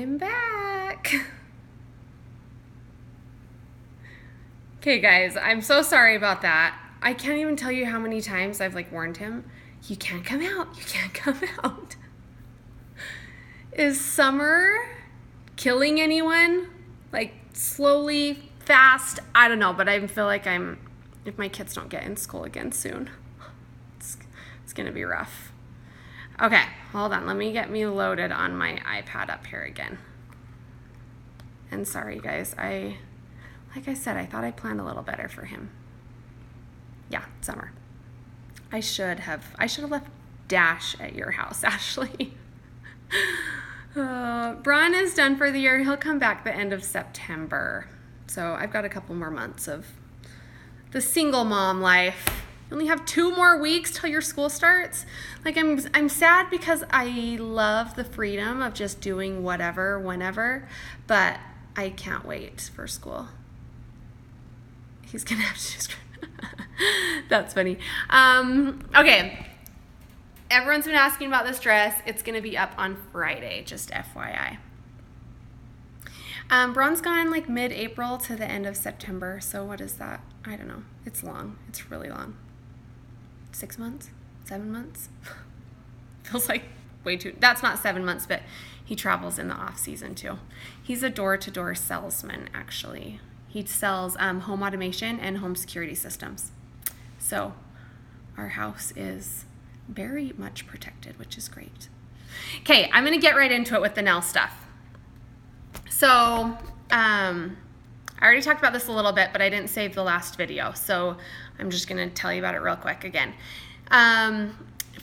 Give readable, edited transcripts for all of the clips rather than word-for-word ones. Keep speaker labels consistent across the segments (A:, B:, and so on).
A: I'm back. Okay, guys, I'm so sorry about that. I can't even tell you how many times I've warned him, you can't come out, you can't come out. Is summer killing anyone? Slowly, fast, I don't know, but I feel like if my kids don't get in school again soon, it's gonna be rough. Okay, hold on, let me get me loaded on my iPad up here again. And sorry guys, like I said, I thought I planned a little better for him. Yeah, summer. I should have left Dash at your house, Ashley. Braun is done for the year. He'll come back the end of September. So I've got a couple more months of the single mom life. You only have 2 more weeks till your school starts. I'm sad because I love the freedom of just doing whatever, whenever, but I can't wait for school. He's gonna have to just that's funny. Okay. Everyone's been asking about this dress. It's gonna be up on Friday, just FYI. Braun's gone mid-April to the end of September. So what is that? I don't know. It's long. It's really long. 6 months? 7 months? Feels like way too. That's not 7 months, but he travels in the off season too. He's a door-to-door salesman, actually. He sells home automation and home security systems. So our house is very much protected, which is great. Okay, I'm going to get right into it with the nail stuff. So I already talked about this a little bit, but I didn't save the last video. So I'm just going to tell you about it real quick again.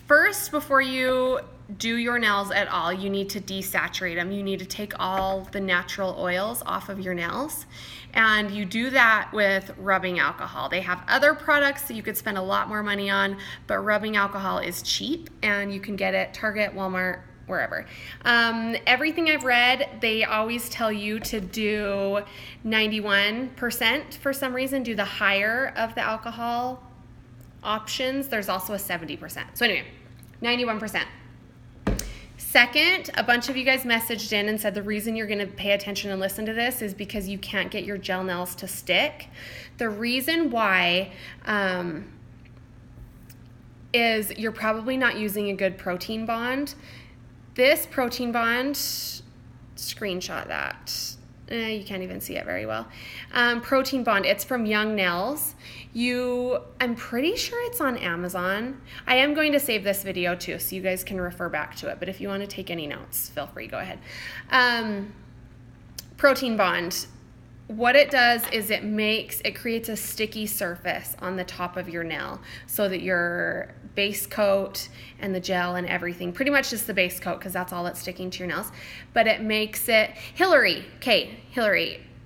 A: First, before you do your nails at all, you need to desaturate them. You need to take all the natural oils off of your nails. And you do that with rubbing alcohol. They have other products that you could spend a lot more money on, but rubbing alcohol is cheap and you can get it Target, Walmart, wherever. Everything I've read, they always tell you to do 91% for some reason, do the higher of the alcohol options. There's also a 70%. So anyway, 91%. Second, a bunch of you guys messaged in and said the reason you're going to pay attention and listen to this is because you can't get your gel nails to stick. The reason why is you're probably not using a good protein bond. This protein bond, screenshot that. You can't even see it very well. Protein bond, it's from Young Nails. I'm pretty sure it's on Amazon. I am going to save this video too, so you guys can refer back to it. But if you want to take any notes, feel free, go ahead. Protein bond, what it does is it creates a sticky surface on the top of your nail so that your base coat and the gel and everything, pretty much just the base coat because that's all that's sticking to your nails, but it makes it, Hillary,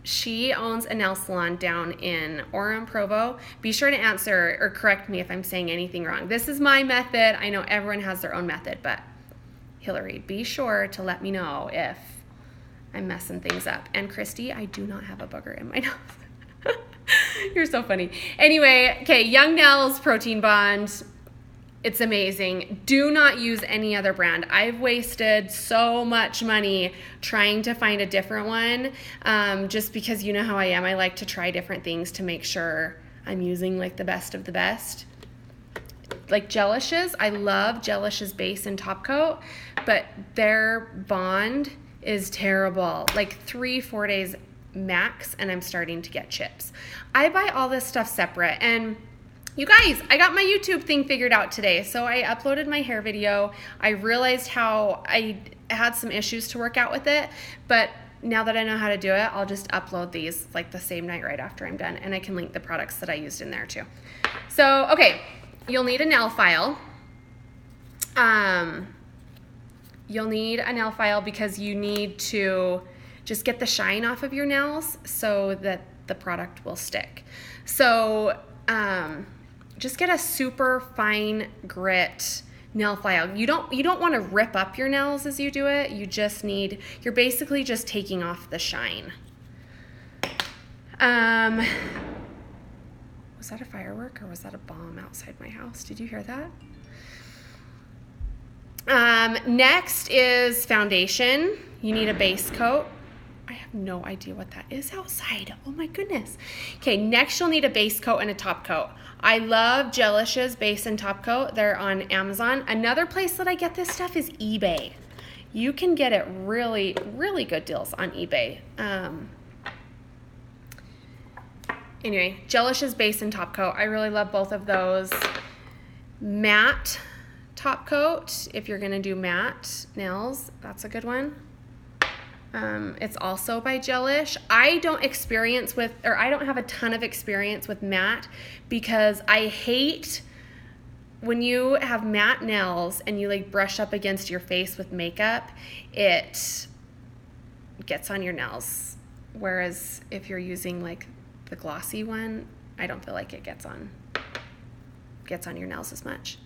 A: she owns a nail salon down in Orem, Provo. Be sure to answer or correct me if I'm saying anything wrong. This is my method. I know everyone has their own method, but Hillary, be sure to let me know if I'm messing things up. And Christy, I do not have a booger in my nose. You're so funny. Anyway, okay, Young Nails Protein Bond. It's amazing. Do not use any other brand. I've wasted so much money trying to find a different one just because you know how I am. I like to try different things to make sure I'm using the best of the best. Gelish's, I love Gelish's base and top coat, but their bond is terrible. 3-4 days max, and I'm starting to get chips. I buy all this stuff separate, and you guys, I got my YouTube thing figured out today. So I uploaded my hair video. I realized how I had some issues to work out with it, but now that I know how to do it, I'll just upload these the same night right after I'm done, and I can link the products that I used in there too. So, okay, you'll need a nail file. You'll need a nail file because you need to just get the shine off of your nails so that the product will stick. So, just get a super fine grit nail file. You don't want to rip up your nails as you do it. You're basically just taking off the shine. Was that a firework or was that a bomb outside my house? Did you hear that? Next is foundation. You need a base coat. I have no idea what that is outside. Oh my goodness. Okay, next you'll need a base coat and a top coat. I love Gelish's base and top coat. They're on Amazon. Another place that I get this stuff is eBay. You can get it really, really good deals on eBay. Anyway, Gelish's base and top coat. I really love both of those. Matte top coat, if you're gonna do matte nails, that's a good one. It's also by Gelish. I don't have a ton of experience with matte because I hate when you have matte nails and you like brush up against your face with makeup, it gets on your nails. Whereas if you're using like the glossy one, I don't feel like it gets on your nails as much.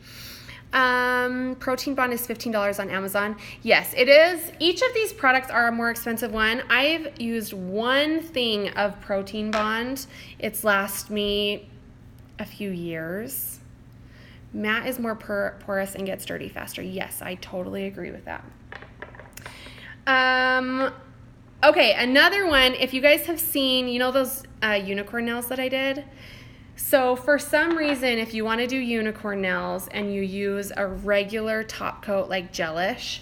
A: Protein Bond is $15 on Amazon. Yes, it is. Each of these products are a more expensive one. I've used one thing of Protein Bond. It's lasted me a few years. Matte is more porous and gets dirty faster. Yes, I totally agree with that. Okay, another one, if you guys have seen, you know those unicorn nails that I did? So for some reason, if you want to do unicorn nails and you use a regular top coat like Gelish,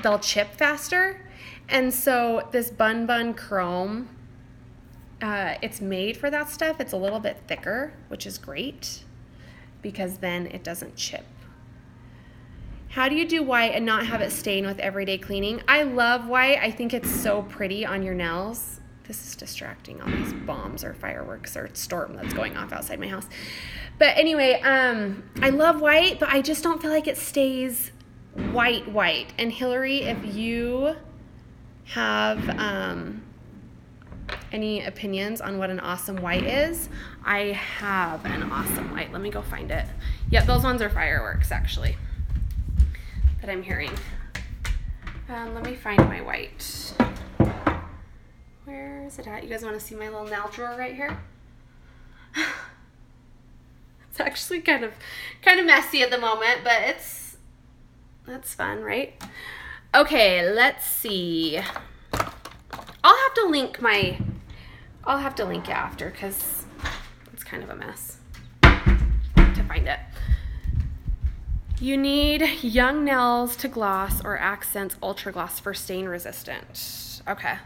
A: they'll chip faster. And so this Bun Chrome, it's made for that stuff. It's a little bit thicker, which is great because then it doesn't chip. How do you do white and not have it stain with everyday cleaning? I love white. I think it's so pretty on your nails. This is distracting, all these bombs or fireworks or storm that's going off outside my house. But anyway, I love white, but I just don't feel like it stays white. And Hillary, if you have any opinions on what an awesome white is, I have an awesome white. Let me go find it. Yep, those ones are fireworks, actually, that I'm hearing. Let me find my white. Where is it at? You guys want to see my little nail drawer right here? It's actually kind of messy at the moment, but that's fun, right? Okay, let's see. I'll have to link it after because it's kind of a mess to find it. You need Young Nails to Gloss or Accents Ultra Gloss for stain resistant. Okay.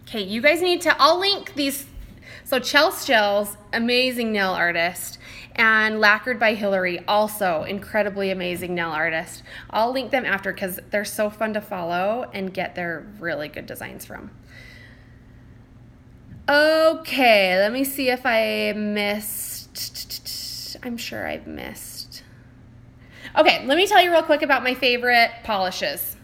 A: Okay, you guys need to, I'll link these. So Chelsea, amazing nail artist, and Lacquered by Hillary, also incredibly amazing nail artist. I'll link them after because they're so fun to follow and get their really good designs from. Okay, let me see if I missed. I'm sure I've missed. Okay, let me tell you real quick about my favorite polishes.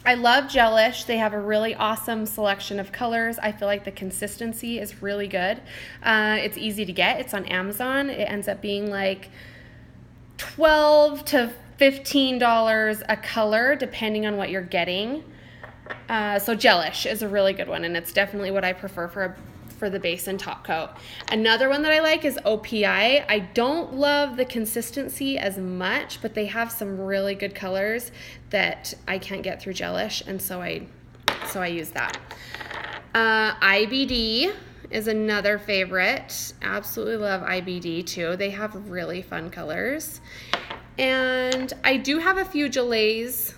A: I love Gelish. They have a really awesome selection of colors. I feel like the consistency is really good. It's easy to get. It's on Amazon. It ends up being like $12 to $15 a color depending on what you're getting. So Gelish is a really good one, and it's definitely what I prefer for the base and top coat. Another one that I like is OPI. I don't love the consistency as much, but they have some really good colors that I can't get through Gelish, and so I use that. IBD is another favorite. Absolutely love IBD too. They have really fun colors. And I do have a few Gelish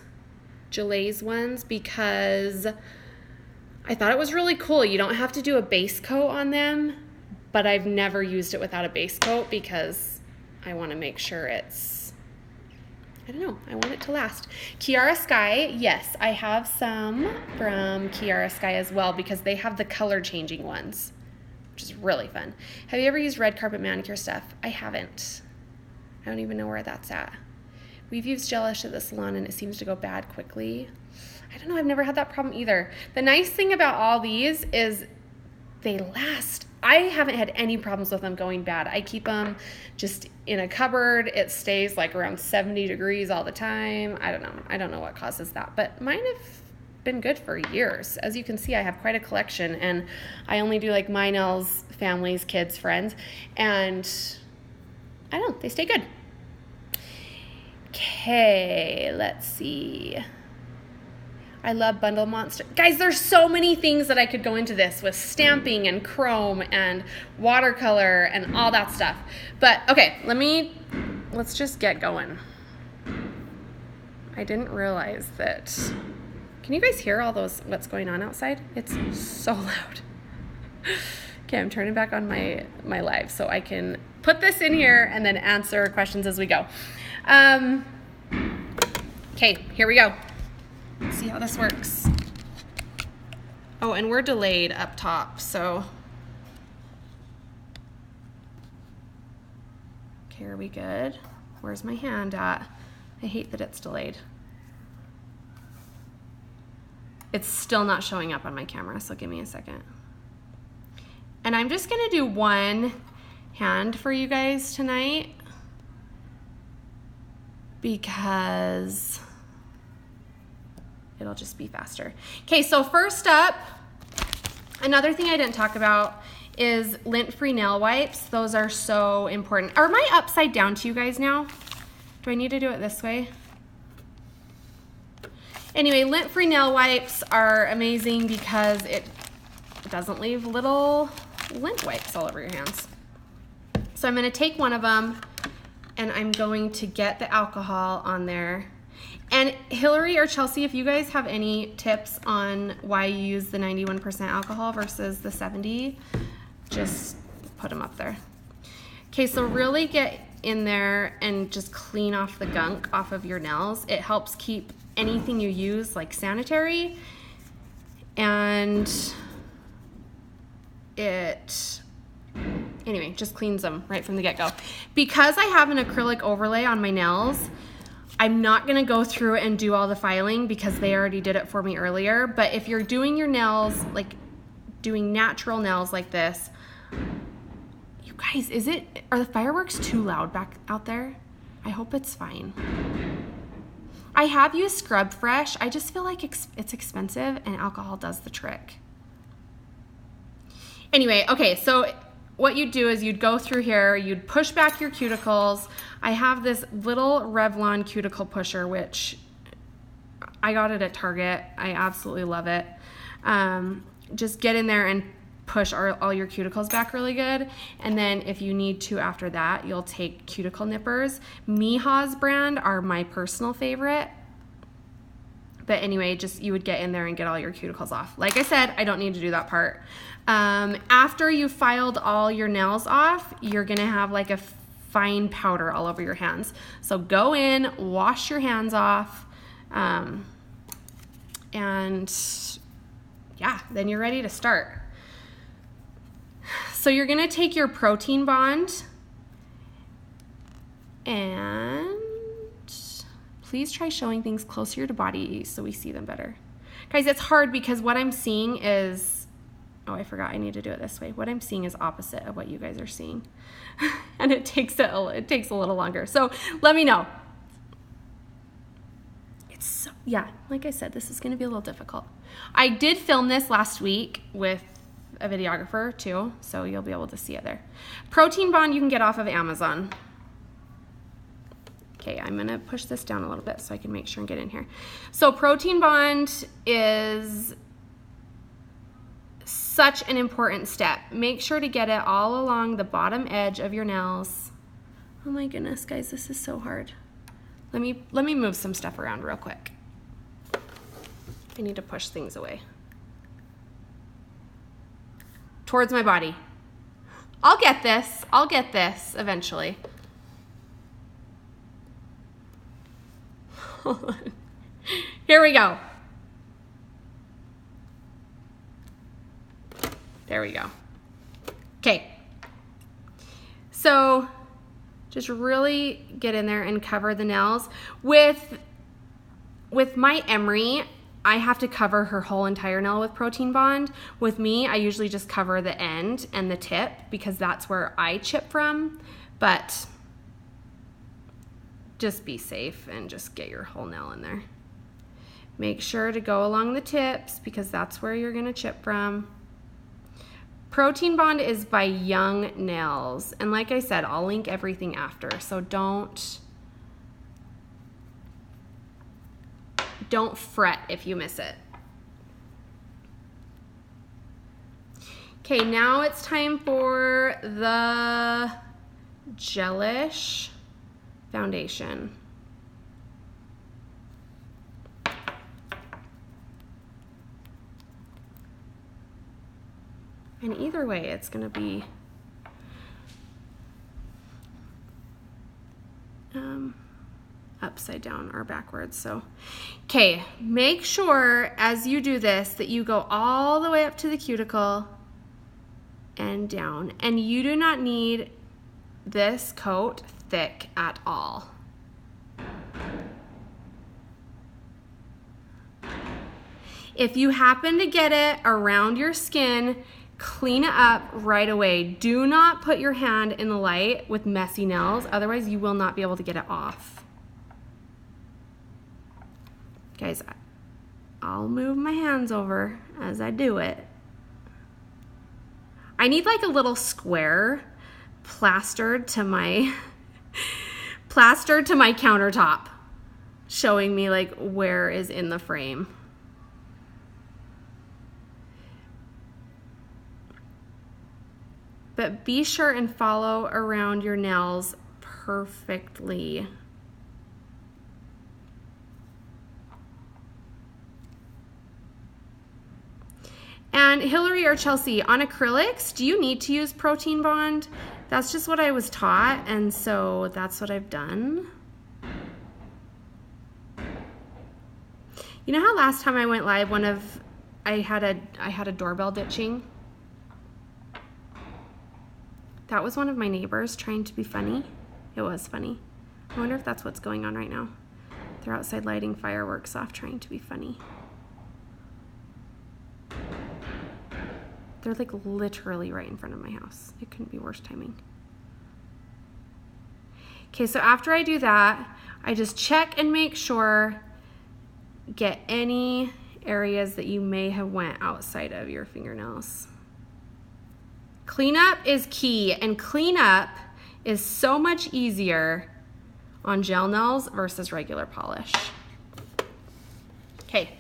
A: ones because I thought it was really cool. You don't have to do a base coat on them, but I've never used it without a base coat because I want to make sure I want it to last. Kiara Sky, yes, I have some from Kiara Sky as well because they have the color changing ones, which is really fun. Have you ever used red carpet manicure stuff? I haven't. I don't even know where that's at. We've used Gelish at the salon and it seems to go bad quickly. I don't know, I've never had that problem either. The nice thing about all these is they last. I haven't had any problems with them going bad. I keep them just in a cupboard. It stays like around 70 degrees all the time. I don't know what causes that, but mine have been good for years. As you can see, I have quite a collection, and I only do like my nails, families, kids, friends, and I don't know, they stay good. Okay. Okay, let's see. I love Bundle Monster. Guys, there's so many things that I could go into this with stamping and chrome and watercolor and all that stuff. But okay, let's just get going. I didn't realize that. Can you guys hear all those, what's going on outside? It's so loud. Okay, I'm turning back on my live so I can put this in here and then answer questions as we go. Okay, here we go. Let's see how this works. Oh, and we're delayed up top, so. Okay, are we good? Where's my hand at? I hate that it's delayed. It's still not showing up on my camera, so give me a second. And I'm just gonna do one hand for you guys tonight because it'll just be faster. Okay, so first up, another thing I didn't talk about is lint-free nail wipes. Those are so important. Are my upside down to you guys now? Do I need to do it this way? Anyway, lint-free nail wipes are amazing because it doesn't leave little lint wipes all over your hands. So I'm going to take one of them and I'm going to get the alcohol on there. And Hillary or Chelsea, if you guys have any tips on why you use the 91% alcohol versus the 70, just put them up there. Okay, so really get in there and just clean off the gunk off of your nails. It helps keep anything you use like sanitary, and it anyway just cleans them right from the get-go. Because I have an acrylic overlay on my nails, I'm not going to go through and do all the filing because they already did it for me earlier. But if you're doing your nails, like doing natural nails like this, you guys, are the fireworks too loud back out there? I hope it's fine. I have used Scrub Fresh. I just feel like it's expensive and alcohol does the trick. Anyway, okay, so what you'd do is you'd go through here, you'd push back your cuticles. I have this little Revlon cuticle pusher, which I got it at Target. I absolutely love it. Just get in there and push all your cuticles back really good. And then if you need to after that, you'll take cuticle nippers. Miha's brand are my personal favorite. But anyway, just you would get in there and get all your cuticles off. Like I said, I don't need to do that part. After you filed all your nails off, you're gonna have like a fine powder all over your hands. So go in, wash your hands off, and yeah, then you're ready to start. So you're gonna take your protein bond and please try showing things closer to body so we see them better. Guys, it's hard because what I'm seeing is, oh, I forgot I need to do it this way. What I'm seeing is opposite of what you guys are seeing. And it takes a little longer. So let me know. Yeah, like I said, this is gonna be a little difficult. I did film this last week with a videographer too, so you'll be able to see it there. Protein bond you can get off of Amazon. Okay, I'm gonna push this down a little bit so I can make sure and get in here. So protein bond is such an important step. Make sure to get it all along the bottom edge of your nails. Oh my goodness, guys, this is so hard. Let me move some stuff around real quick. I need to push things away. Towards my body. I'll get this eventually. Hold on. Here we go. There we go. Okay. So just really get in there and cover the nails. With my Emery, I have to cover her whole entire nail with protein bond. With me, I usually just cover the end and the tip because that's where I chip from. But just be safe and just get your whole nail in there. Make sure to go along the tips because that's where you're gonna chip from. Protein bond is by Young Nails. And like I said, I'll link everything after. So don't don't fret if you miss it. Okay, now it's time for the Gelish foundation. And either way, it's gonna be upside down or backwards. So, okay, make sure as you do this that you go all the way up to the cuticle and down. And you do not need this coat thick at all. If you happen to get it around your skin, clean it up right away. Do not put your hand in the light with messy nails, otherwise you will not be able to get it off. Guys, I'll move my hands over as I do it. I need like a little square plastered to my countertop, showing me like where is in the frame. But be sure and follow around your nails perfectly. And Hillary or Chelsea, on acrylics, do you need to use protein bond? That's just what I was taught, and so that's what I've done. You know how last time I went live, I had a doorbell ditching? That was one of my neighbors trying to be funny. It was funny. I wonder if that's what's going on right now. They're outside lighting fireworks off trying to be funny. They're like literally right in front of my house. It couldn't be worse timing. Okay, so after I do that, I just check and make sure, get any areas that you may have went outside of your fingernails. Cleanup is key, and cleanup is so much easier on gel nails versus regular polish. Okay,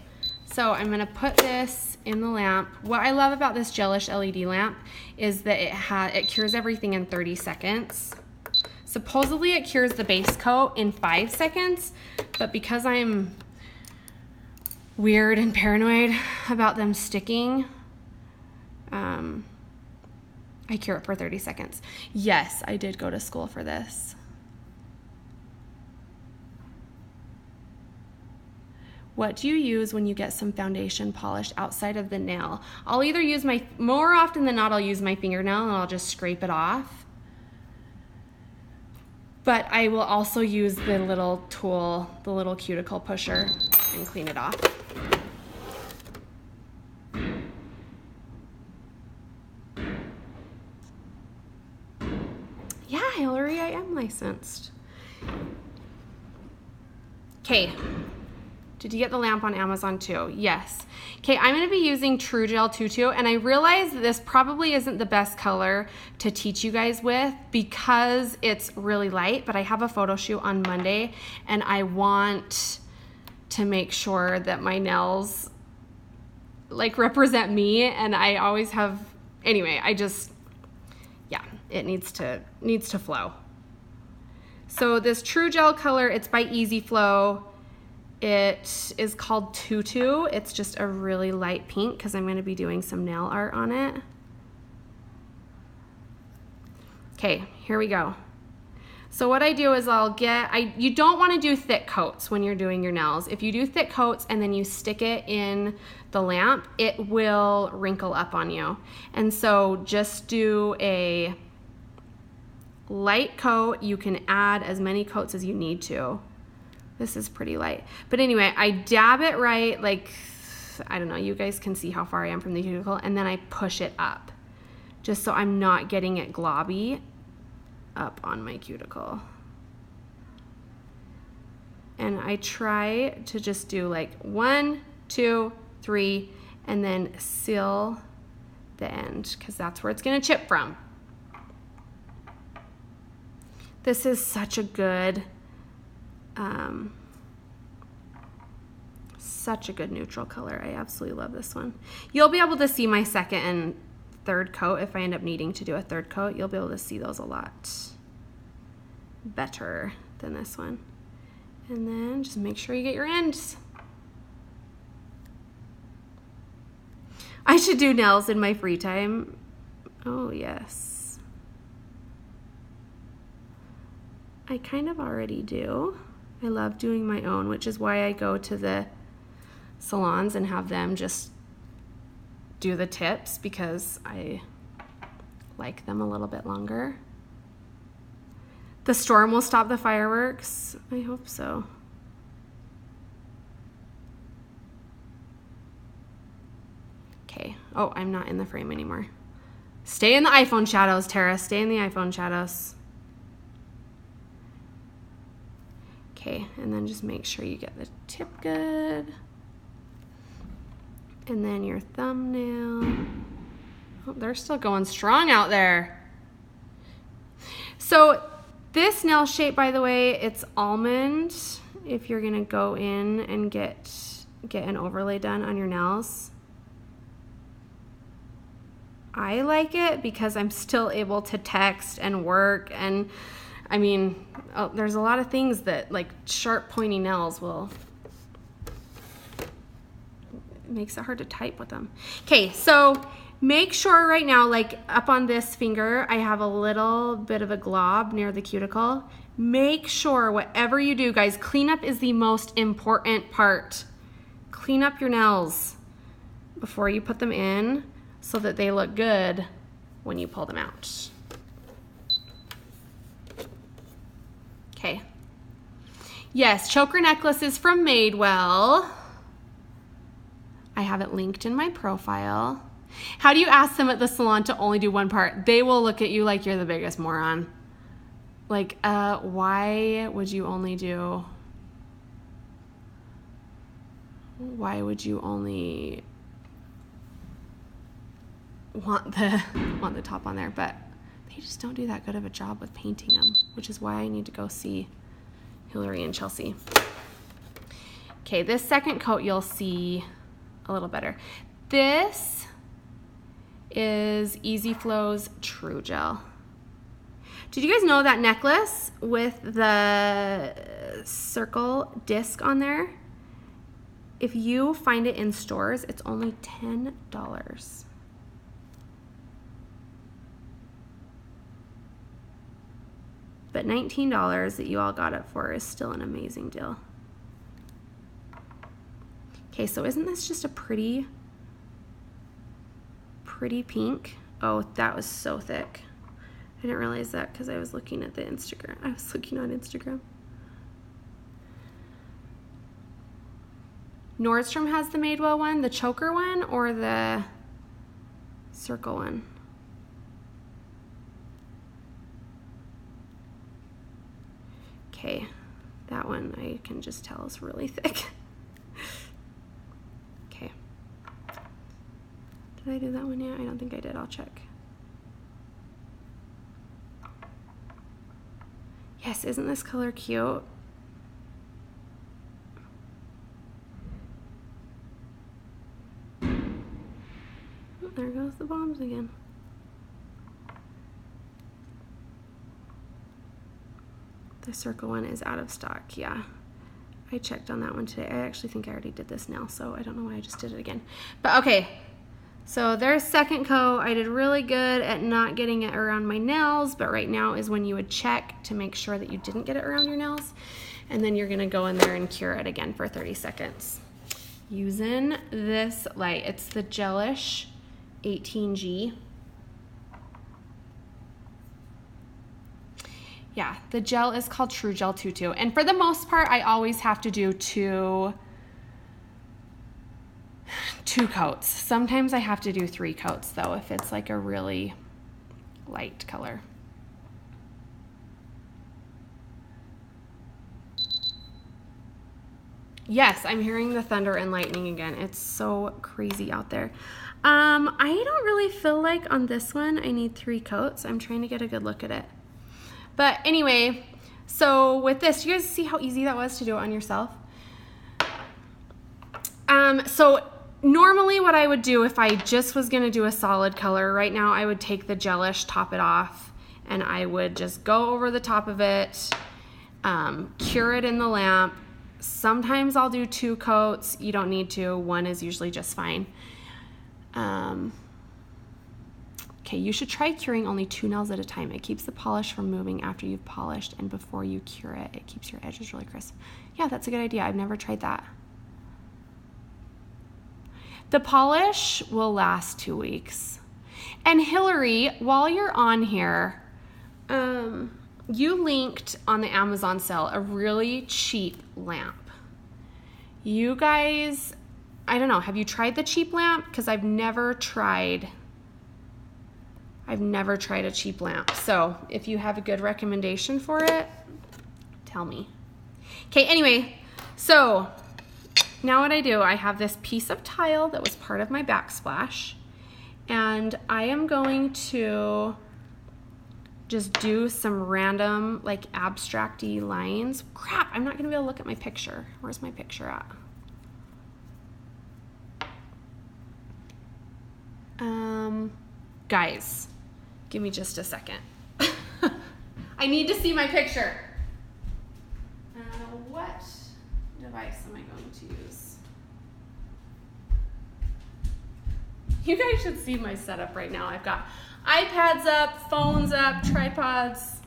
A: so I'm gonna put this in the lamp. What I love about this Gelish LED lamp is that it cures everything in 30 seconds. Supposedly it cures the base coat in 5 seconds, but because I'm weird and paranoid about them sticking, I cure it for 30 seconds. Yes, I did go to school for this. What do you use when you get some foundation polished outside of the nail? I'll either use more often than not, I'll use my fingernail and I'll just scrape it off. But I will also use the little tool, the little cuticle pusher, and clean it off. Yeah, Hillary, I am licensed. Okay. Did you get the lamp on Amazon too? Yes. Okay, I'm gonna be using True Gel Tutu, and I realize that this probably isn't the best color to teach you guys with because it's really light, but I have a photo shoot on Monday, and I want to make sure that my nails like represent me, and I always have, anyway, yeah, it needs to flow. So this True Gel color, it's by Easy Flow. It is called Tutu. It's just a really light pink because I'm going to be doing some nail art on it. Okay, here we go. So what I do is you don't want to do thick coats when you're doing your nails. If you do thick coats and then you stick it in the lamp, it will wrinkle up on you. And so just do a light coat. You can add as many coats as you need to. This is pretty light. But anyway, I dab it right, like, I don't know, you guys can see how far I am from the cuticle, and then I push it up, just so I'm not getting it globby up on my cuticle. And I try to just do like 1, 2, 3, and then seal the end, because that's where it's gonna chip from. This is such a good such a good neutral color. I absolutely love this one. You'll be able to see my second and third coat. If I end up needing to do a third coat, you'll be able to see those a lot better than this one. And then just make sure you get your ends. I should do nails in my free time. Oh yes. I kind of already do. I love doing my own, which is why I go to the salons and have them just do the tips, because I like them a little bit longer. The storm will stop the fireworks. I hope so. Okay. Oh, I'm not in the frame anymore. Stay in the iPhone shadows, Tara. Stay in the iPhone shadows. Okay, and then just make sure you get the tip good. And then your thumbnail. Oh, they're still going strong out there. So this nail shape, by the way, it's almond. If you're gonna go in and get an overlay done on your nails. I like it because I'm still able to text and work, and I mean, there's a lot of things that like sharp pointy nails will, it makes it hard to type with them. Okay, so make sure right now, like up on this finger, I have a little bit of a glob near the cuticle. Make sure whatever you do, guys, cleanup is the most important part. Clean up your nails before you put them in so that they look good when you pull them out. Okay. Yes, choker necklaces from Madewell. I have it linked in my profile. How do you ask them at the salon to only do one part? They will look at you like you're the biggest moron. Like, why would you only want the top on there? But they just don't do that good of a job with painting them, which is why I need to go see Hillary and Chelsea. Okay, this second coat you'll see a little better. This is Easy Flow's True Gel. Did you guys know that necklace with the circle disc on there, if you find it in stores, it's only $10. But $19 that you all got it for is still an amazing deal. Okay, so isn't this just a pretty pink? Oh, that was so thick. I didn't realize that because I was looking at the Instagram. I was looking on Instagram. Nordstrom has the Madewell one, the choker one, or the circle one? Okay, that one I can just tell is really thick. Okay. Did I do that one yet? I don't think I did. I'll check. Yes, isn't this color cute? Oh, there goes the bombs again. The circle one is out of stock, yeah. I checked on that one today. I actually think I already did this now, so I don't know why I just did it again. But okay, so there's second coat. I did really good at not getting it around my nails, but right now is when you would check to make sure that you didn't get it around your nails. And then you're gonna go in there and cure it again for 30 seconds. Using this light, it's the Gelish 18G. Yeah, the gel is called True Gel 22. And for the most part, I always have to do two coats. Sometimes I have to do 3 coats though, if it's like a really light color. Yes, I'm hearing the thunder and lightning again. It's so crazy out there. I don't really feel like on this one I need 3 coats. I'm trying to get a good look at it. But anyway, so with this, you guys see how easy that was to do it on yourself? So normally what I would do if I just was gonna do a solid color right now, I would take the Gelish, top it off, and I would just go over the top of it, cure it in the lamp. Sometimes I'll do 2 coats. You don't need to. 1 is usually just fine. Okay, you should try curing only 2 nails at a time. It keeps the polish from moving after you've polished, and before you cure it, it keeps your edges really crisp. Yeah, that's a good idea. I've never tried that. The polish will last 2 weeks. And Hillary, while you're on here, you linked on the Amazon sale a really cheap lamp. You guys, I don't know, have you tried the cheap lamp? Because I've never tried a cheap lamp. So if you have a good recommendation for it, tell me. Okay, anyway, so now what I do, I have this piece of tile that was part of my backsplash, and I am going to just do some random, like, abstract-y lines. Crap, I'm not gonna be able to look at my picture. Where's my picture at? Guys, give me just a second. I need to see my picture. What device am I going to use? You guys should see my setup right now. I've got iPads up, phones up, tripods.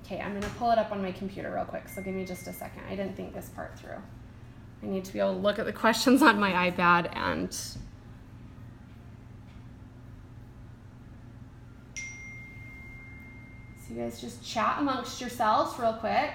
A: Okay, I'm gonna pull it up on my computer real quick, so give me just a second. I didn't think this part through. I need to be able to look at the questions on my iPad and so you guys just chat amongst yourselves real quick.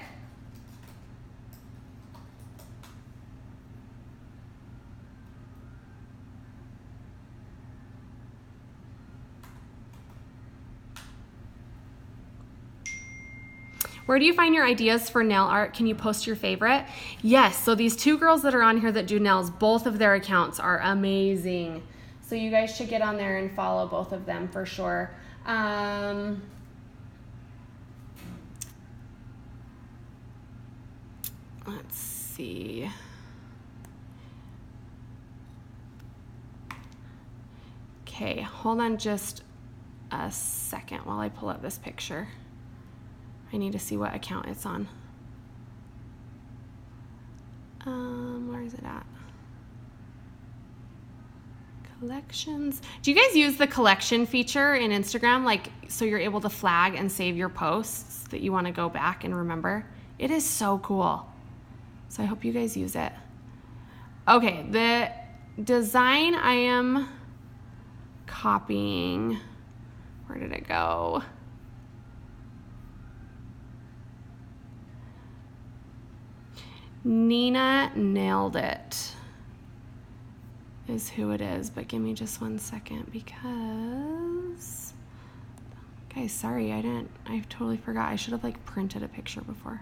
A: Where do you find your ideas for nail art? Can you post your favorite? Yes, so these 2 girls that are on here that do nails, both of their accounts are amazing. So you guys should get on there and follow both of them for sure. Let's see. Okay, hold on just a second while I pull up this picture. I need to see what account it's on. Where is it at? Collections. Do you guys use the collection feature in Instagram? Like, so you're able to flag and save your posts that you want to go back and remember? It is so cool. So I hope you guys use it. Okay, the design I am copying. Where did it go? Nina Nailed It is who it is, but give me just 1 second because, guys, sorry, I totally forgot. I should have like printed a picture before.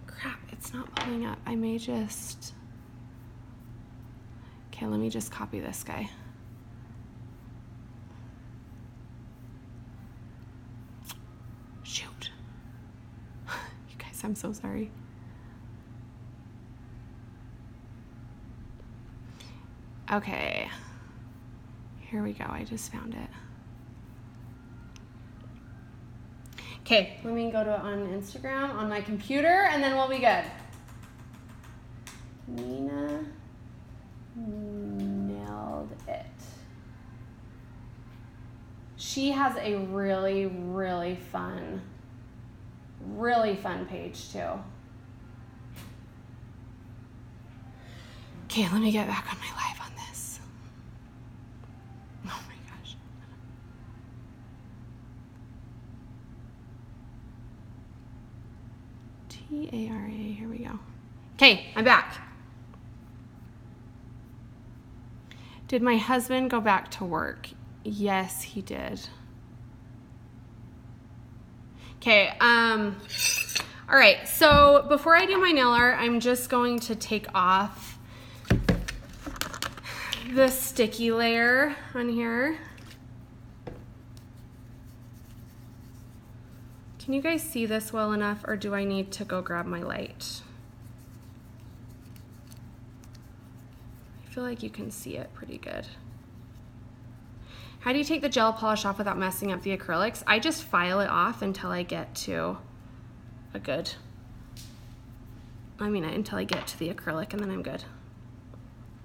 A: Crap, it's not pulling up. I may just, okay, let me just copy this guy. Shoot. You guys, I'm so sorry. Okay. Here we go. I just found it. Okay, let me go to on Instagram on my computer and then we'll be good. Nina Nailed It. She has a really, really fun page too. Okay, let me get back on my live on this. Oh my gosh. T-A-R-A, here we go. Okay, I'm back. Did my husband go back to work? Yes, he did. Okay, all right, so before I do my nail art, I'm just going to take off the sticky layer on here. Can you guys see this well enough, or do I need to go grab my light? I feel like you can see it pretty good. How do you take the gel polish off without messing up the acrylics? I just file it off until I get to a good, until I get to the acrylic, and then I'm good.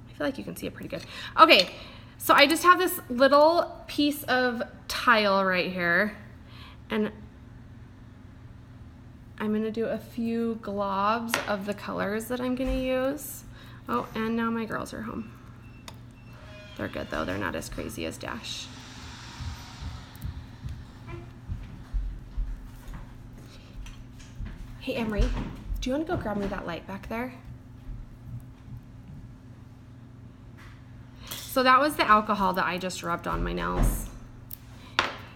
A: I feel like you can see it pretty good. Okay, so I just have this little piece of tile right here, and I'm gonna do a few globs of the colors that I'm gonna use. Oh, and now my girls are home. They're good though, they're not as crazy as Dash. Hey Emery, do you wanna go grab me that light back there? So that was the alcohol that I just rubbed on my nails.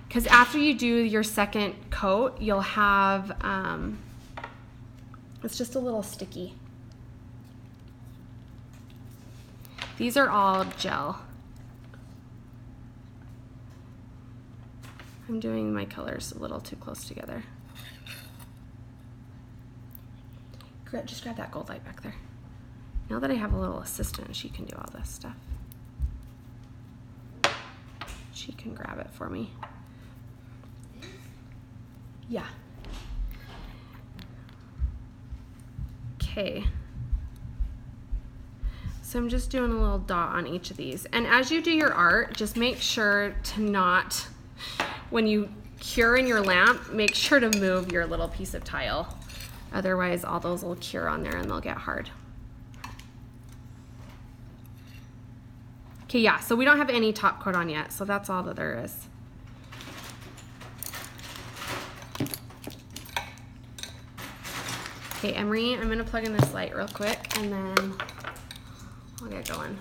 A: Because after you do your second coat, you'll have, it's just a little sticky. These are all gel. I'm doing my colors a little too close together. Just grab that gold light back there. Now that I have a little assistant, she can do all this stuff. She can grab it for me. Yeah. Okay. So I'm just doing a little dot on each of these. And as you do your art, just make sure to not, when you cure in your lamp, make sure to move your little piece of tile. Otherwise, all those will cure on there and they'll get hard. Okay, yeah, so we don't have any top coat on yet, so that's all that there is. Okay, Emery, I'm gonna plug in this light real quick and then I'll get going.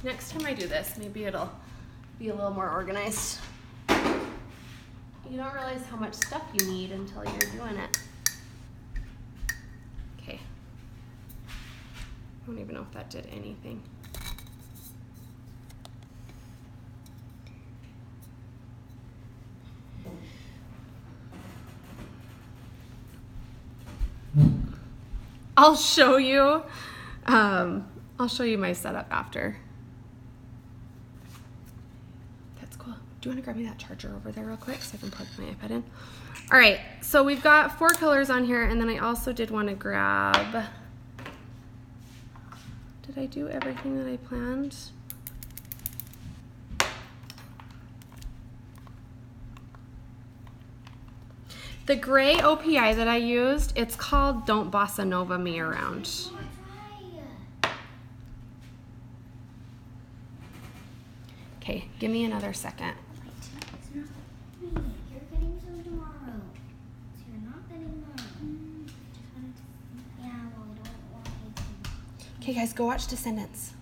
A: Next time I do this, maybe it'll be a little more organized. You don't realize how much stuff you need until you're doing it. Okay. I don't even know if that did anything. I'll show you my setup after. That's cool. Do you want to grab me that charger over there real quick so I can plug my iPad in? All right, so we've got 4 colors on here, and then I also did want to grab, did I do everything that I planned? The gray OPI that I used, it's called Don't Bossa Nova Me Around. Okay, give me another second. Okay guys, go watch Descendants.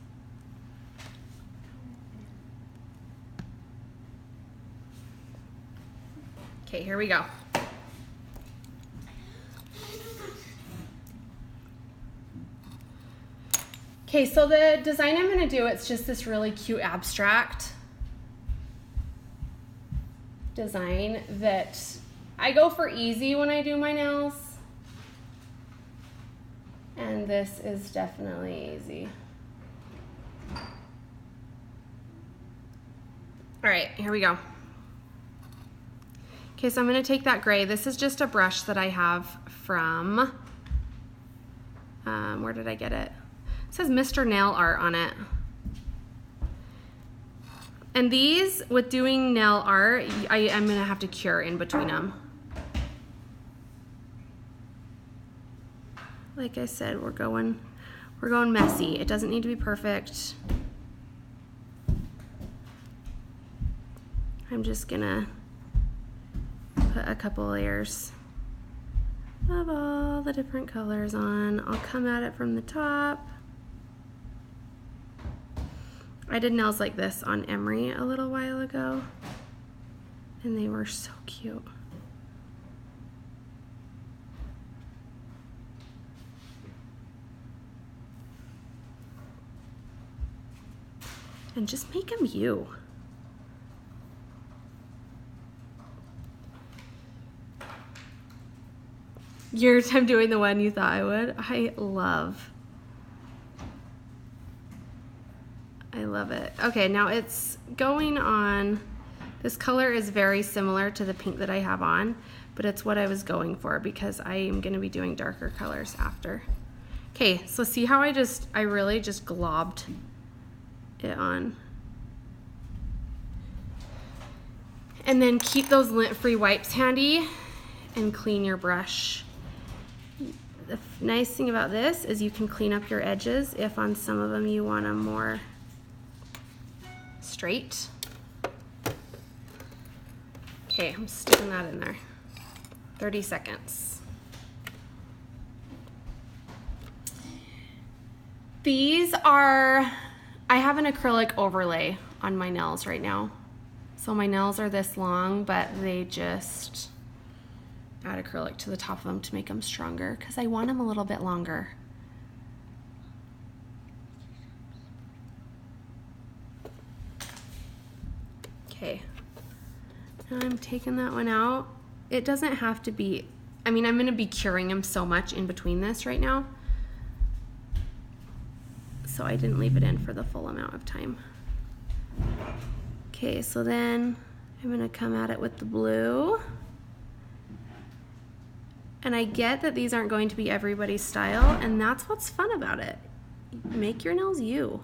A: Okay, here we go. Okay, so the design I'm gonna do, it's just this really cute abstract design that I go for easy when I do my nails. And this is definitely easy. All right, here we go. Okay, so I'm gonna take that gray. This is just a brush that I have from, where did I get it? It says Mr. Nail Art on it. And these, with doing nail art, I'm gonna have to cure in between them. Like I said, we're going messy. It doesn't need to be perfect. I'm just gonna put a couple layers of all the different colors on. I'll come at it from the top. I did nails like this on Emery a little while ago, and they were so cute. And just make them you. I'm doing the one you thought I would. I love it. Okay, now it's going on. This color is very similar to the pink that I have on, but it's what I was going for because I am going to be doing darker colors after. Okay, so see how I really just globbed it on. And then keep those lint-free wipes handy and clean your brush. The nice thing about this is you can clean up your edges if on some of them you want them more straight. Okay, I'm sticking that in there. 30 seconds. These are, I have an acrylic overlay on my nails right now. So my nails are this long, but they just add acrylic to the top of them to make them stronger because I want them a little bit longer. Okay, now I'm taking that one out. It doesn't have to be, I mean, I'm gonna be curing them so much in between this right now. So I didn't leave it in for the full amount of time. Okay, so then I'm gonna come at it with the blue. And I get that these aren't going to be everybody's style, and that's what's fun about it. Make your nails you.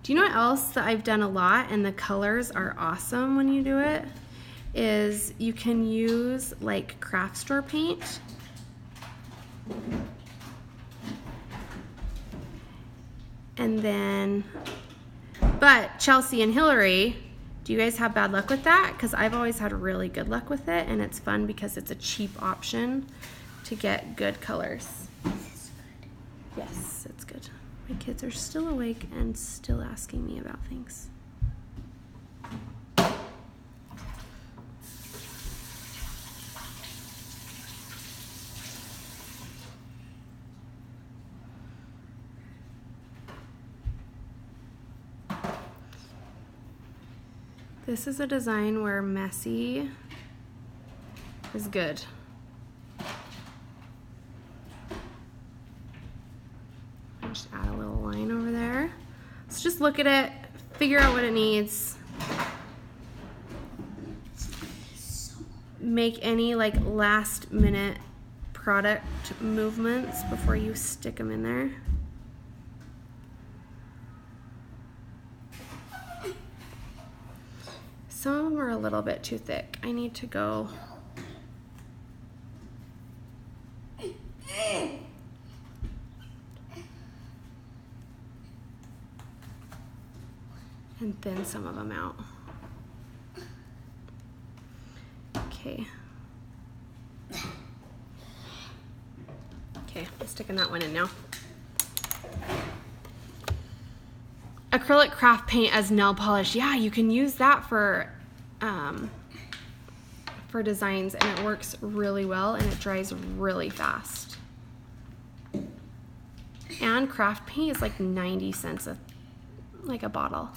A: Do you know what else that I've done a lot, and the colors are awesome when you do it, is you can use like craft store paint. And then, but Chelsea and Hillary, do you guys have bad luck with that? Because I've always had really good luck with it, and it's fun because it's a cheap option to get good colors.
B: Is this good?
A: Yes, it's good. My kids are still awake and still asking me about things. This is a design where messy is good. I'll just add a little line over there. So just look at it, figure out what it needs. Make any like last minute product movements before you stick them in there. Some of them are a little bit too thick. I need to go and thin some of them out. Okay. Okay, I'm sticking that one in now. Acrylic craft paint as nail polish. Yeah, you can use that for designs, and it works really well, and it dries really fast. And craft paint is like 90 cents like a bottle.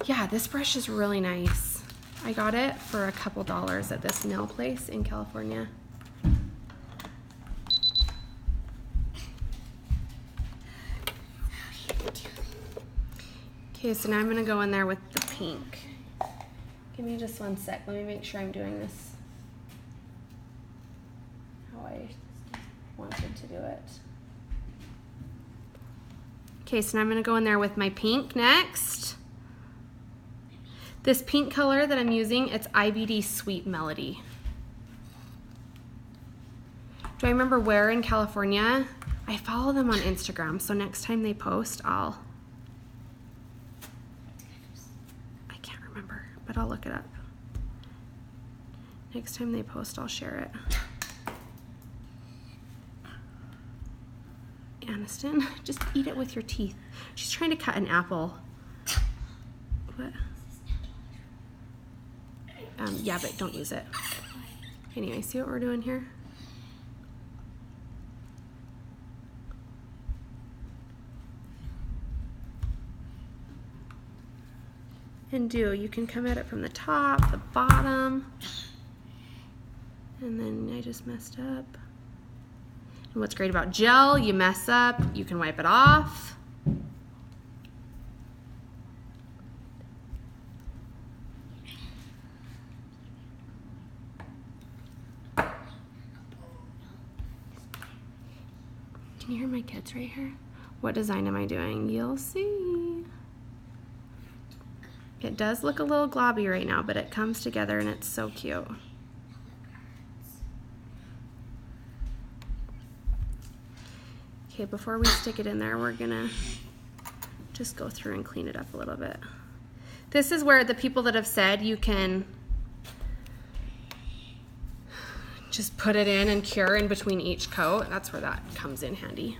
A: Yeah, this brush is really nice. I got it for a couple dollars at this nail place in California. Okay, so now I'm gonna go in there with the pink. Give me just one sec. Let me make sure I'm doing this how I wanted to do it. Okay, so now I'm gonna go in there with my pink next. This pink color that I'm using, it's IBD Sweet Melody. Do I remember where in California? I follow them on Instagram, so next time they post, I can't remember, but I'll look it up. Next time they post, I'll share it. Aniston, just eat it with your teeth. She's trying to cut an apple. What? Yeah, but don't use it. Anyway, see what we're doing here? and do. You can come at it from the top, the bottom, and then I just messed up. And what's great about gel, you mess up, you can wipe it off. Can you hear my kids right here? What design am I doing? You'll see. It does look a little globby right now, but it comes together and it's so cute. Okay, before we stick it in there, we're gonna just go through and clean it up a little bit. This is where the people that have said you can just put it in and cure in between each coat, that's where that comes in handy.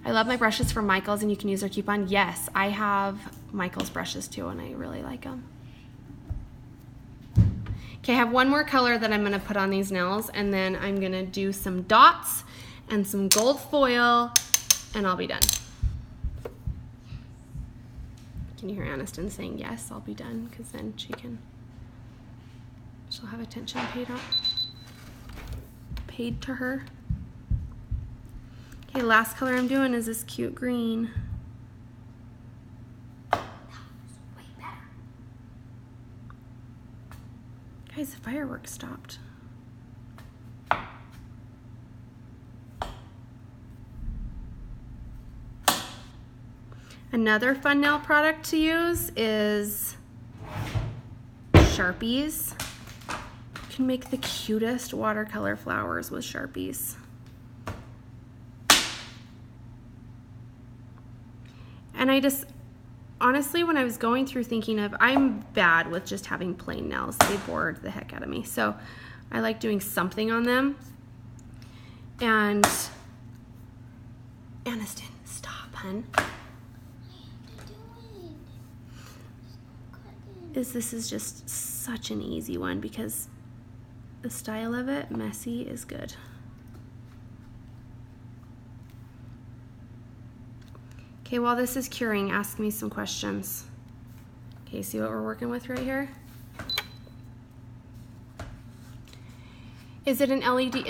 A: I love my brushes from Michaels, and you can use their coupon. Yes, I have Michaels brushes too, and I really like them. Okay, I have one more color that I'm gonna put on these nails, and then I'm gonna do some dots and some gold foil, and I'll be done. Can you hear Aniston saying yes, I'll be done, because then she'll have attention paid to her. Okay, last color I'm doing is this cute green. That was way better. Guys, the fireworks stopped. Another fun nail product to use is Sharpies. You can make the cutest watercolor flowers with Sharpies. And I just, honestly, when I was going through thinking of, I'm bad with just having plain nails. They bored the heck out of me. So I like doing something on them. And Aniston, stop, hun. This is just such an easy one because the style of it, messy, is good. Okay, while this is curing, ask me some questions. Okay, see what we're working with right here? Is it an LED?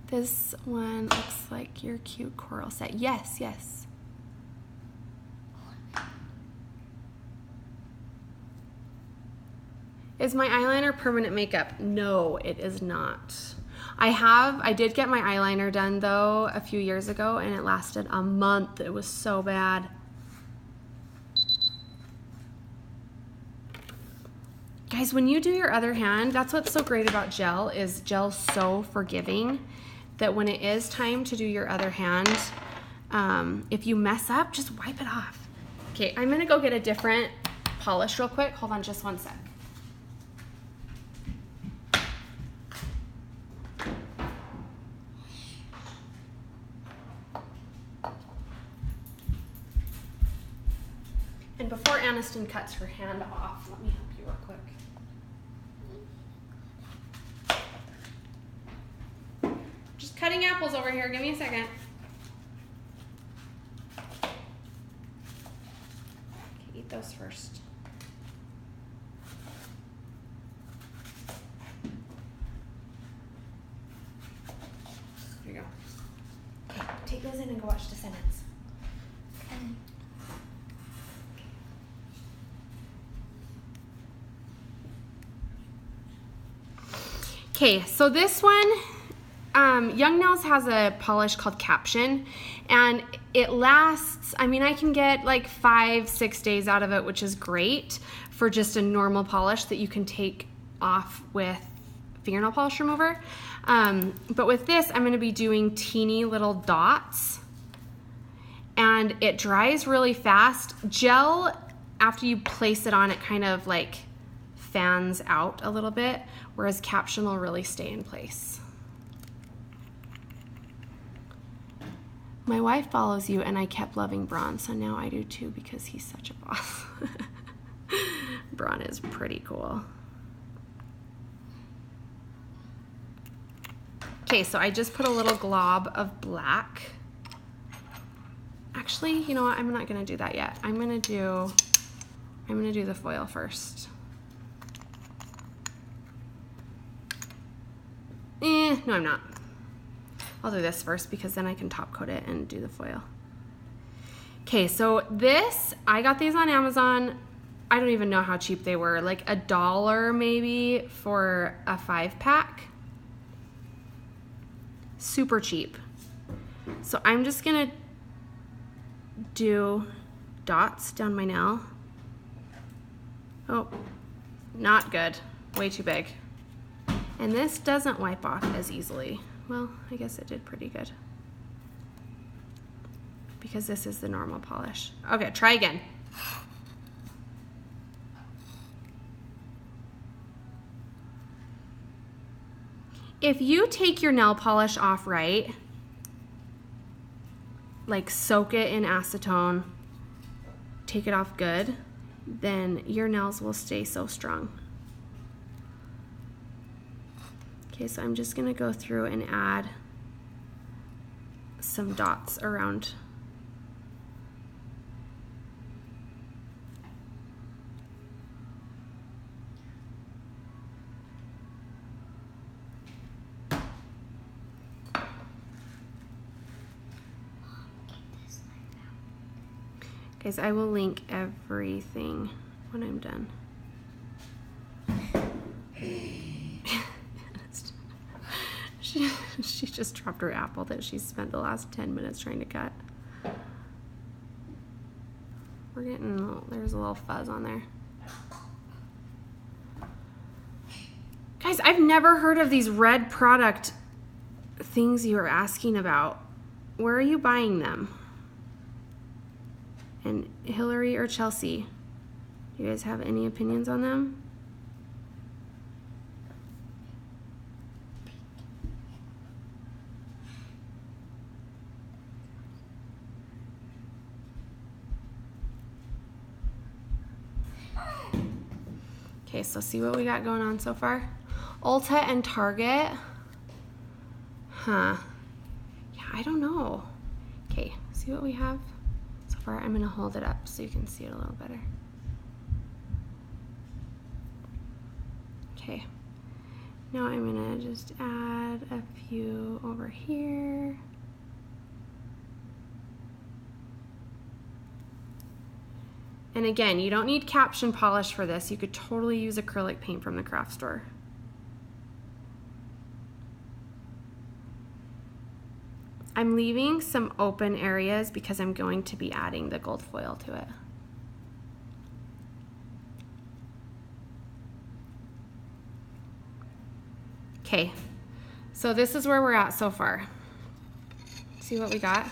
A: This one looks like your cute coral set. Yes, yes. Is my eyeliner permanent makeup? No, it is not. I did get my eyeliner done though a few years ago, and it lasted a month. It was so bad. Guys, when you do your other hand, that's what's so great about gel, is gel's so forgiving that when it is time to do your other hand, if you mess up, just wipe it off. Okay, I'm gonna go get a different polish real quick. Hold on just one sec. And before Aniston cuts her hand off, let me help you real quick. Just cutting apples over here. Give me a second. Okay, eat those first. Here you go. Okay, take those in and go watch Descendants. Okay, so this one, Young Nails has a polish called Caption, and it lasts, I mean, I can get like 5-6 days out of it, which is great for just a normal polish that you can take off with fingernail polish remover. But with this, I'm gonna be doing teeny little dots, and it dries really fast. Gel, after you place it on, it kind of like fans out a little bit, whereas Caption will really stay in place. My wife follows you, and I kept loving Braun, so now I do too because he's such a boss. Braun is pretty cool. Okay, so I just put a little glob of black. Actually, you know what? I'm not gonna do that yet. I'm gonna do the foil first. No, I'm not. I'll do this first because then I can top coat it and do the foil. Okay, so this, I got these on Amazon. I don't even know how cheap they were, like $1 maybe for a 5-pack. Super cheap. So I'm just gonna do dots down my nail. Oh, not good, way too big. And this doesn't wipe off as easily. Well, I guess it did pretty good, because this is the normal polish. Okay, try again. If you take your nail polish off right, like soak it in acetone, take it off good, then your nails will stay so strong. Okay, so I'm just gonna go through and add some dots around. Guys, I will link everything when I'm done. She just dropped her apple that she spent the last 10 minutes trying to cut. We're getting, there's a little fuzz on there. Guys, I've never heard of these red product things you were asking about. Where are you buying them? And Hillary or Chelsea, do you guys have any opinions on them? Okay, so see what we got going on so far? Ulta and Target. Huh. Yeah, I don't know. Okay, see what we have so far? I'm gonna hold it up so you can see it a little better. Okay. Now I'm gonna just add a few over here. And again, you don't need caption polish for this. You could totally use acrylic paint from the craft store. I'm leaving some open areas because I'm going to be adding the gold foil to it. Okay, so this is where we're at so far. See what we got?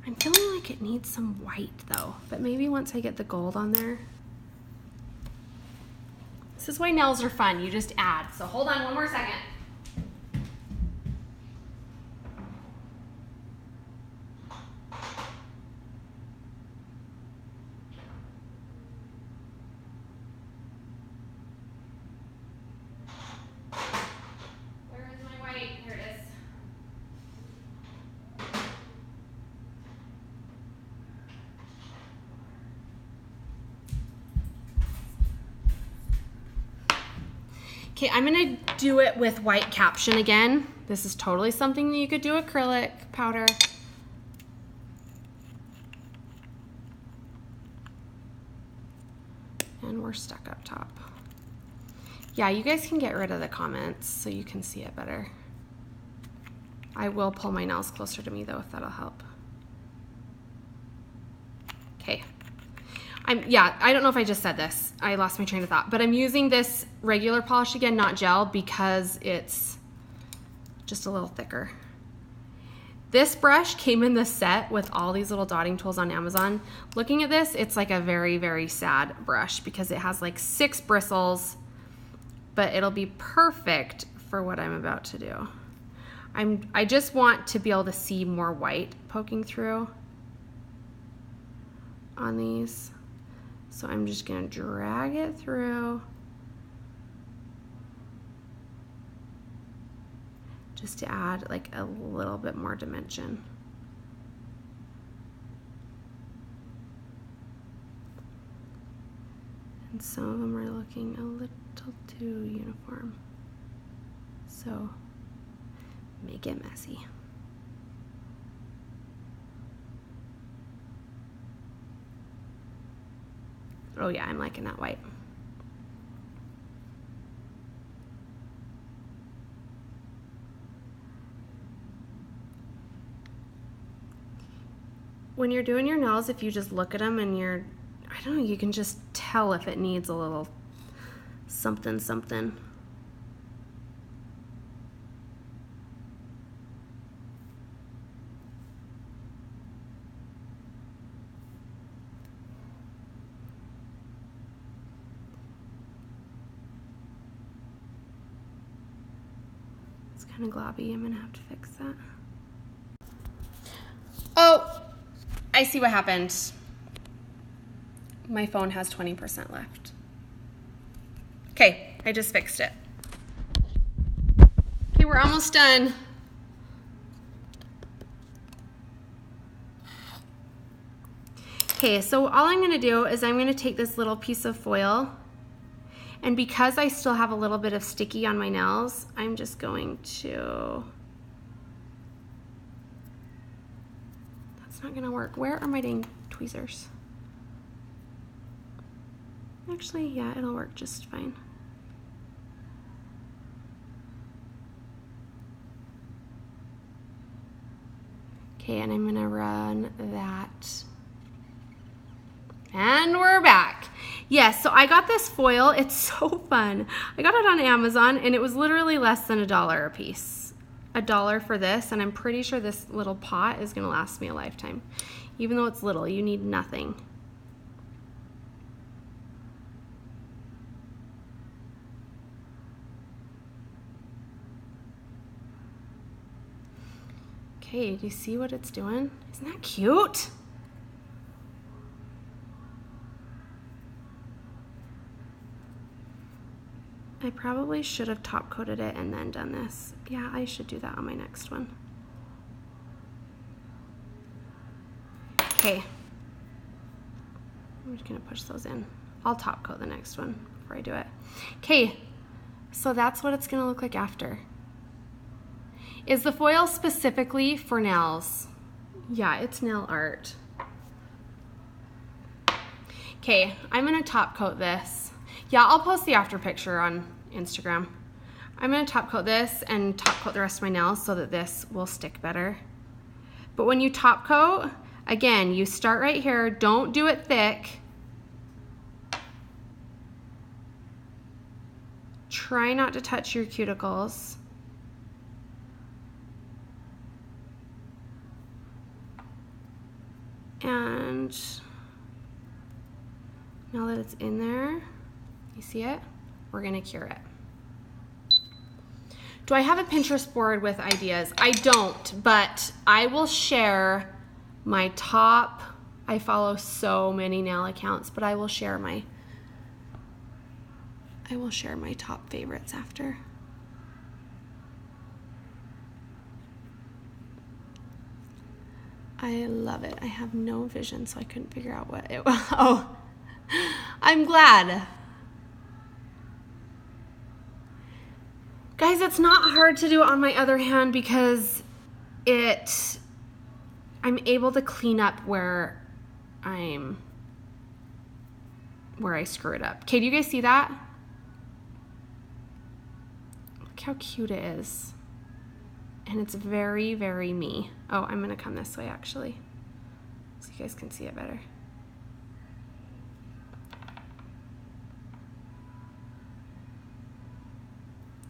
A: I'm feeling like it needs some white though, but maybe once I get the gold on there. This is why nails are fun, you just add. So hold on one more second. Okay, I'm gonna do it with white caption again. This is totally something that you could do acrylic powder. And we're stuck up top. Yeah, you guys can get rid of the comments so you can see it better. I will pull my nails closer to me though, if that'll help. Okay. Yeah, I don't know if I just said this. I lost my train of thought, but I'm using this regular polish again, not gel, because it's just a little thicker. This brush came in the set with all these little dotting tools on Amazon. Looking at this, it's like a very, very sad brush because it has like 6 bristles, but it'll be perfect for what I'm about to do. I just want to be able to see more white poking through on these. So I'm just gonna drag it through. just to add like a little bit more dimension. And some of them are looking a little too uniform. So make it messy. Oh yeah, I'm liking that white. When you're doing your nails, if you just look at them and I don't know, you can just tell if it needs a little something something. It's kind of globby. I'm gonna have to fix that. Oh, I see what happened. My phone has 20% left. Okay, I just fixed it. Okay, we're almost done. Okay, so all I'm gonna do is I'm gonna take this little piece of foil, and because I still have a little bit of sticky on my nails, I'm just going to, that's not gonna work. Where are my dang tweezers? Actually, yeah, it'll work just fine. Okay, and I'm gonna run that. And we're back. Yes, so I got this foil. It's so fun. I got it on Amazon and it was literally less than $1 a piece. $1 for this, and I'm pretty sure this little pot is gonna last me a lifetime. Even though it's little, you need nothing. Okay, do you see what it's doing? Isn't that cute? I probably should have top coated it and then done this. Yeah, I should do that on my next one. Okay. I'm just gonna push those in. I'll top coat the next one before I do it. Okay, so that's what it's gonna look like after. Is the foil specifically for nails? Yeah, it's nail art. Okay, I'm gonna top coat this. Yeah, I'll post the after picture on Instagram. I'm gonna top coat this and top coat the rest of my nails so that this will stick better. But when you top coat, again, you start right here, don't do it thick. Try not to touch your cuticles. And now that it's in there, you see it? We're gonna cure it. Do I have a Pinterest board with ideas? I don't, but I will share my top, I follow so many nail accounts, but I will share my top favorites after. I love it. I have no vision, so I couldn't figure out what it was. Oh, I'm glad. Guys, it's not hard to do on my other hand because I'm able to clean up where I screwed up. Okay, do you guys see that? Look how cute it is. And it's very, very me. Oh, I'm gonna come this way actually, so you guys can see it better.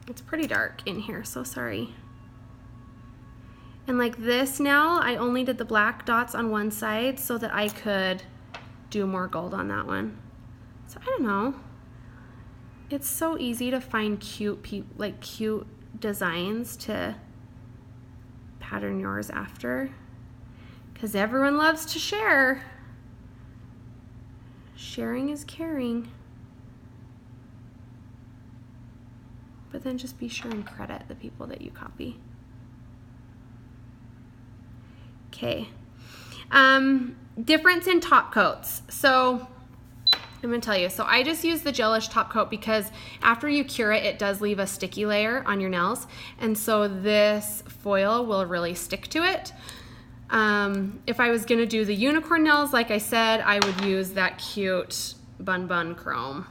A: It's pretty dark in here, so sorry. And like this now, I only did the black dots on one side so that I could do more gold on that one. So I don't know. It's so easy to find cute designs to pattern yours after, because everyone loves to share. Sharing is caring. But then just be sure and credit the people that you copy. Okay. Difference in top coats. So I'm going to tell you. So I just use the Gelish top coat because after you cure it, it does leave a sticky layer on your nails. And so this foil will really stick to it. If I was going to do the unicorn nails, like I said, I would use that cute Bun Bun Chrome.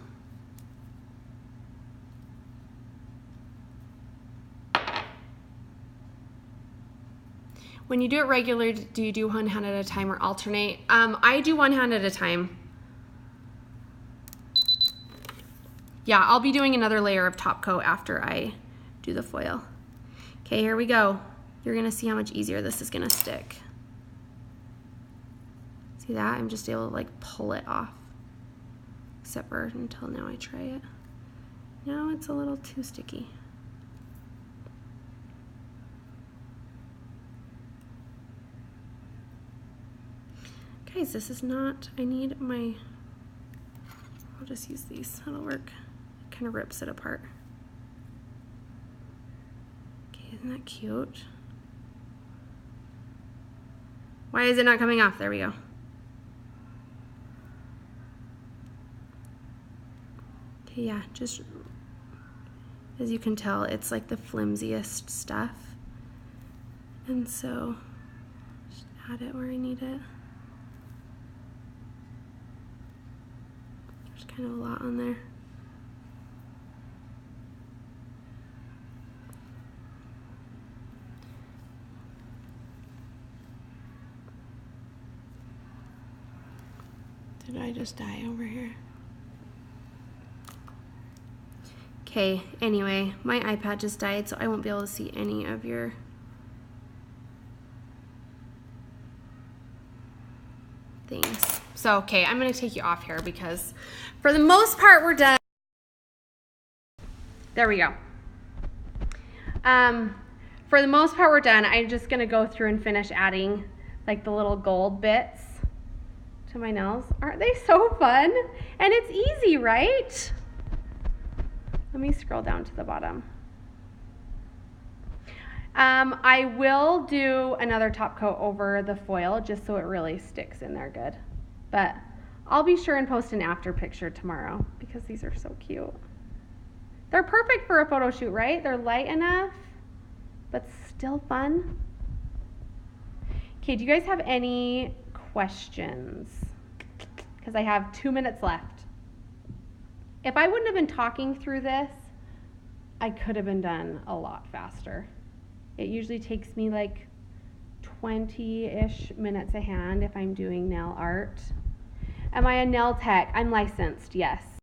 A: When you do it regular, do you do one hand at a time or alternate? I do one hand at a time. Yeah, I'll be doing another layer of top coat after I do the foil. Okay, here we go. You're gonna see how much easier this is gonna stick. See that? I'm just able to like pull it off. Except for until now I try it. Now it's a little too sticky. Guys, this is not, I need my, I'll just use these, that'll work. It kind of rips it apart. Okay, isn't that cute? Why is it not coming off? There we go. Okay, yeah, just, as you can tell, it's like the flimsiest stuff. And so, just add it where I need it. Kind of a lot on there. Did I just die over here? Okay, anyway, my iPad just died, so I won't be able to see any of your things. So, okay, I'm going to take you off here because for the most part, we're done. There we go. For the most part, we're done. I'm just going to go through and finish adding like the little gold bits to my nails. Aren't they so fun? And it's easy, right? Let me scroll down to the bottom. I will do another top coat over the foil just so it really sticks in there good. But I'll be sure and post an after picture tomorrow because these are so cute. They're perfect for a photo shoot, right? They're light enough, but still fun. Okay, do you guys have any questions? Because I have 2 minutes left. If I wouldn't have been talking through this, I could have been done a lot faster. It usually takes me like 20-ish minutes a hand if I'm doing nail art. Am I a nail tech? I'm licensed, yes.